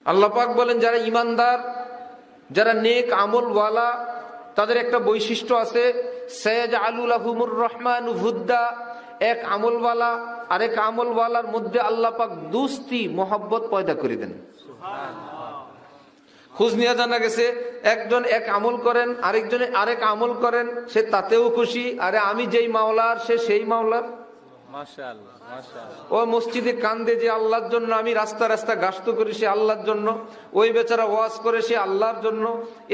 আল্লাহ পাক বলেন যারা ইমানদার, যারা নেক আমলওয়ালা, তাদের একটা বৈশিষ্ট্য আছে, সায়াজআলু লাহুমুর রহমানু ভুদ্দা। এক আমলওয়ালা আরেক আমলওয়ালার মধ্যে আল্লাহ পাক দোস্তি মোহাব্বত পয়দা করে দেন। খোঁজ নিয়ে জানা গেছে একজন এক আমল করেন, আরেকজনে আরেক আমল করেন, সে তাতেও খুশি, আরে আমি যেই মাওলার সে সেই মাওলার। মাশাআল্লাহ মাশাআল্লাহ। ও মসজিদে কান্দে যে আল্লাহর জন্য, আমি রাস্তা রাস্তা গাস্ত করি সে আল্লাহর জন্য, ওই বেচারা ওয়াজ করে সে আল্লাহর জন্য,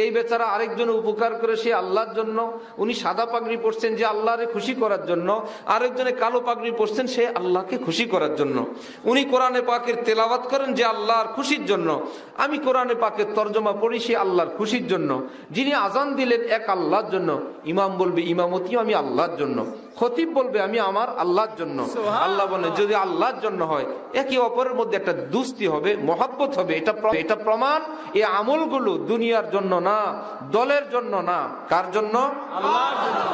এই বেচারা আরেকজন উপকার করে সে আল্লাহর জন্য। উনি সাদা পাগড়ি পরছেন যে আল্লাহরে খুশি করার জন্য, আরেকজনে কালো পাগড়ি পরছেন সে আল্লাহকে খুশি করার জন্য। উনি কোরআনে পাকের তেলাওয়াত করেন যে আল্লাহর খুশির জন্য, আমি কোরআনে পাকের তরজমা পড়ি সে আল্লাহর খুশির জন্য। যিনি আজান দিলেন এক আল্লাহর জন্য, ইমাম বলবে ইমামতিও আমি আল্লাহর জন্য, খতিব বলবে আমি আমার আল্লাহর জন্য। আল্লাহ বলেন যদি আল্লাহর জন্য হয় একে অপরের মধ্যে একটা দুস্তি হবে, মহাব্বত হবে। এটা প্রমাণ এই আমলগুলো দুনিয়ার জন্য না, দলের জন্য না, কার জন্য? আল্লাহর জন্য।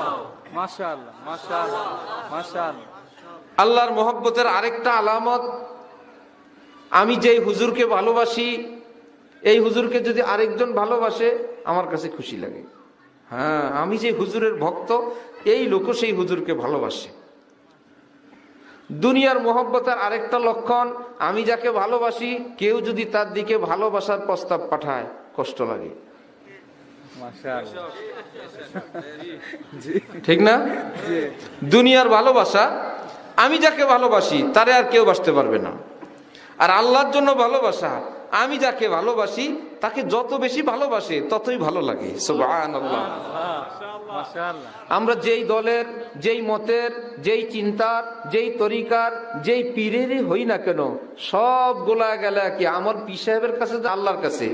মাশাআল্লাহ মাশাআল্লাহ মাশাআল্লাহ। আল্লাহর মহব্বতের আরেকটা আলামত, আমি যেই হুজুরকে ভালোবাসি এই হুজুরকে যদি আরেকজন ভালোবাসে আমার কাছে খুশি লাগে। হ্যাঁ, আমি যে হুজুরের ভক্ত এই লোক সেই হুজুরকে ভালোবাসে। দুনিয়ার মহব্বতের আরেকটা লক্ষণ, আমি যাকে ভালোবাসি কেউ যদি তার দিকে ভালোবাসার প্রস্তাব পাঠায় কষ্ট লাগে। মাশাআল্লাহ। ঠিক না? দুনিয়ার ভালোবাসা, আমি যাকে ভালোবাসি তারে আর কেউ বাসতে পারবে না। আর আল্লাহর জন্য ভালোবাসা, আমি যাকে ভালোবাসি তাকে যত বেশি ভালোবাসে ততই ভালো লাগে। সুবহানাল্লাহ। আমরা যেই দলের, যেই মতের, যেই চিন্তার, যেই তরিকার, যেই পীরেরই হই না কেন, সব গোলা গেলা কি আমার পীর সাহেবের কাছে, আল্লাহর কাছে।